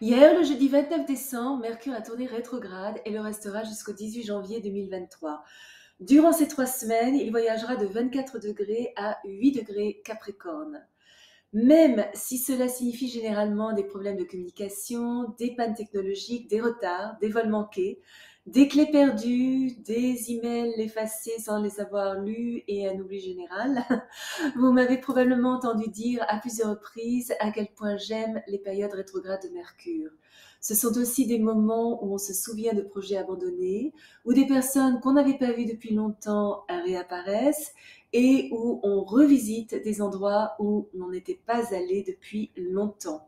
Hier, le jeudi 29 décembre, Mercure a tourné rétrograde et le restera jusqu'au 18 janvier 2023. Durant ces 3 semaines, il voyagera de 24 degrés à 8 degrés Capricorne. Même si cela signifie généralement des problèmes de communication, des pannes technologiques, des retards, des vols manqués, des clés perdues, des emails effacés sans les avoir lus et un oubli général, vous m'avez probablement entendu dire à plusieurs reprises à quel point j'aime les périodes rétrogrades de Mercure. Ce sont aussi des moments où on se souvient de projets abandonnés, où des personnes qu'on n'avait pas vues depuis longtemps réapparaissent et où on revisite des endroits où l'on n'était pas allé depuis longtemps.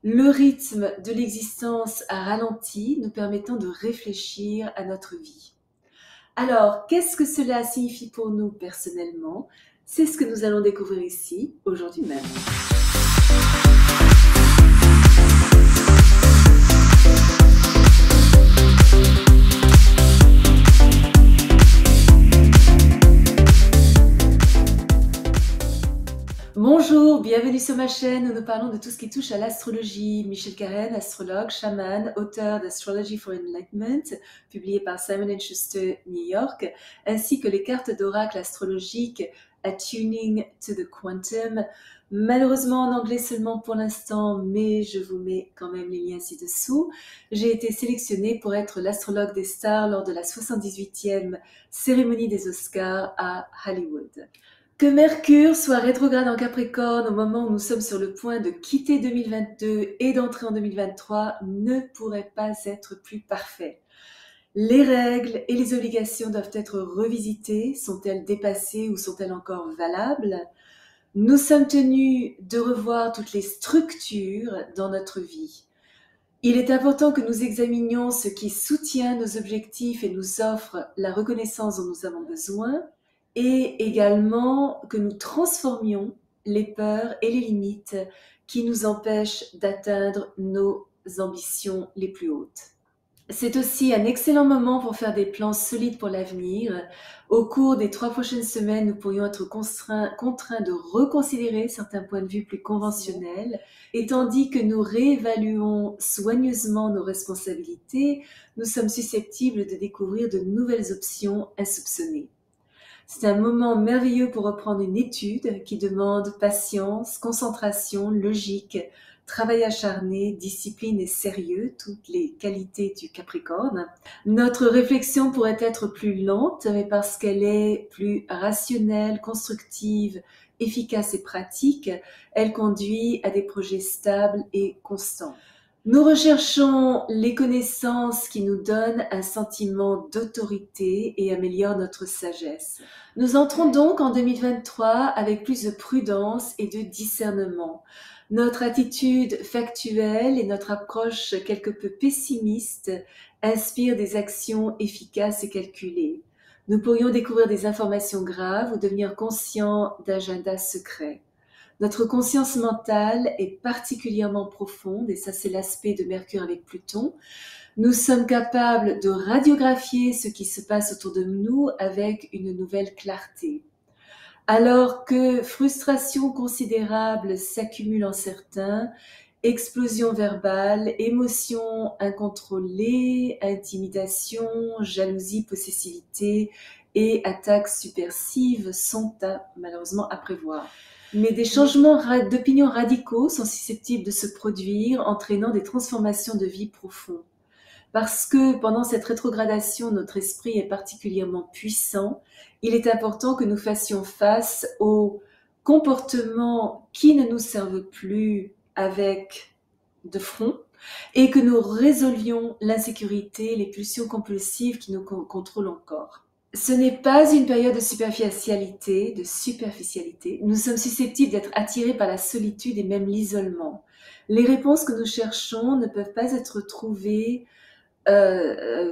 Le rythme de l'existence a ralenti, nous permettant de réfléchir à notre vie. Alors, qu'est-ce que cela signifie pour nous personnellement? C'est ce que nous allons découvrir ici, aujourd'hui même. Bonjour, bienvenue sur ma chaîne où nous parlons de tout ce qui touche à l'astrologie. Michel Karen, astrologue, chaman, auteur d'Astrology for Enlightenment, publié par Simon & Schuster, New York, ainsi que les cartes d'oracle astrologiques Attuning to the Quantum, malheureusement en anglais seulement pour l'instant, mais je vous mets quand même les liens ci-dessous. J'ai été sélectionnée pour être l'astrologue des stars lors de la 78e cérémonie des Oscars à Hollywood. Que Mercure soit rétrograde en Capricorne au moment où nous sommes sur le point de quitter 2022 et d'entrer en 2023 ne pourrait pas être plus parfait. Les règles et les obligations doivent être revisitées. Sont-elles dépassées ou sont-elles encore valables? Nous sommes tenus de revoir toutes les structures dans notre vie. Il est important que nous examinions ce qui soutient nos objectifs et nous offre la reconnaissance dont nous avons besoin, et également que nous transformions les peurs et les limites qui nous empêchent d'atteindre nos ambitions les plus hautes. C'est aussi un excellent moment pour faire des plans solides pour l'avenir. Au cours des 3 prochaines semaines, nous pourrions être contraints de reconsidérer certains points de vue plus conventionnels, et tandis que nous réévaluons soigneusement nos responsabilités, nous sommes susceptibles de découvrir de nouvelles options insoupçonnées. C'est un moment merveilleux pour reprendre une étude qui demande patience, concentration, logique, travail acharné, discipline et sérieux, toutes les qualités du Capricorne. Notre réflexion pourrait être plus lente, mais parce qu'elle est plus rationnelle, constructive, efficace et pratique, elle conduit à des projets stables et constants. Nous recherchons les connaissances qui nous donnent un sentiment d'autorité et améliorent notre sagesse. Nous entrons donc en 2023 avec plus de prudence et de discernement. Notre attitude factuelle et notre approche quelque peu pessimiste inspirent des actions efficaces et calculées. Nous pourrions découvrir des informations graves ou devenir conscients d'agendas secrets. Notre conscience mentale est particulièrement profonde, et ça c'est l'aspect de Mercure avec Pluton. Nous sommes capables de radiographier ce qui se passe autour de nous avec une nouvelle clarté. Alors que frustration considérable s'accumule en certains, explosion verbale, émotions incontrôlées, intimidation, jalousie, possessivité et attaques subversives sont malheureusement à prévoir. Mais des changements d'opinion radicaux sont susceptibles de se produire, entraînant des transformations de vie profondes. Parce que pendant cette rétrogradation, notre esprit est particulièrement puissant, il est important que nous fassions face aux comportements qui ne nous servent plus avec de front et que nous résolvions l'insécurité, les pulsions compulsives qui nous contrôlent encore. Ce n'est pas une période de superficialité, Nous sommes susceptibles d'être attirés par la solitude et même l'isolement. Les réponses que nous cherchons ne peuvent pas être trouvées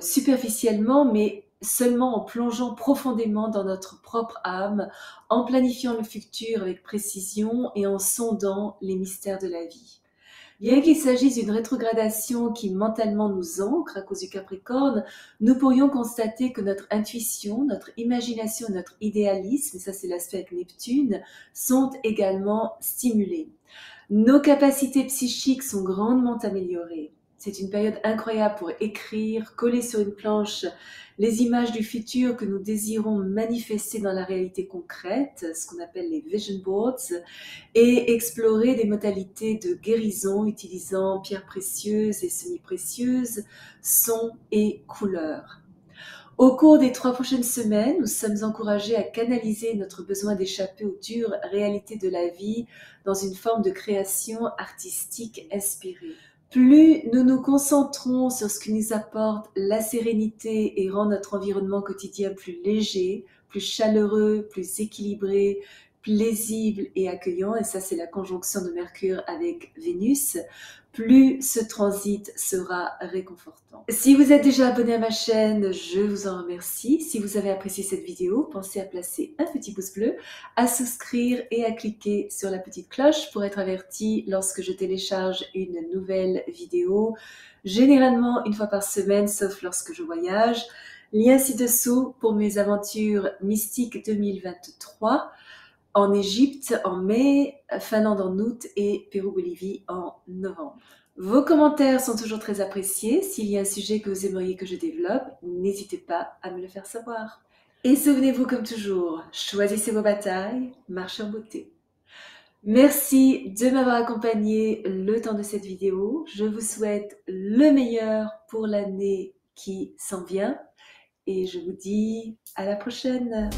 superficiellement, mais seulement en plongeant profondément dans notre propre âme, en planifiant le futur avec précision et en sondant les mystères de la vie. Bien qu'il s'agisse d'une rétrogradation qui mentalement nous ancre à cause du Capricorne, nous pourrions constater que notre intuition, notre imagination, notre idéalisme, et ça c'est l'aspect avec Neptune, sont également stimulés. Nos capacités psychiques sont grandement améliorées. C'est une période incroyable pour écrire, coller sur une planche les images du futur que nous désirons manifester dans la réalité concrète, ce qu'on appelle les vision boards, et explorer des modalités de guérison utilisant pierres précieuses et semi-précieuses, sons et couleurs. Au cours des 3 prochaines semaines, nous sommes encouragés à canaliser notre besoin d'échapper aux dures réalités de la vie dans une forme de création artistique inspirée. Plus nous nous concentrons sur ce qui nous apporte la sérénité et rend notre environnement quotidien plus léger, plus chaleureux, plus équilibré, paisible et accueillant, et ça c'est la conjonction de Mercure avec Vénus, plus ce transit sera réconfortant. Si vous êtes déjà abonné à ma chaîne, je vous en remercie. Si vous avez apprécié cette vidéo, pensez à placer un petit pouce bleu, à souscrire et à cliquer sur la petite cloche pour être averti lorsque je télécharge une nouvelle vidéo, généralement une fois par semaine, sauf lorsque je voyage. Lien ci-dessous pour mes aventures mystiques 2023 en Égypte en mai, Finlande en août et Pérou-Bolivie en novembre. Vos commentaires sont toujours très appréciés. S'il y a un sujet que vous aimeriez que je développe, n'hésitez pas à me le faire savoir. Et souvenez-vous comme toujours, choisissez vos batailles, marchez en beauté. Merci de m'avoir accompagné le temps de cette vidéo. Je vous souhaite le meilleur pour l'année qui s'en vient et je vous dis à la prochaine.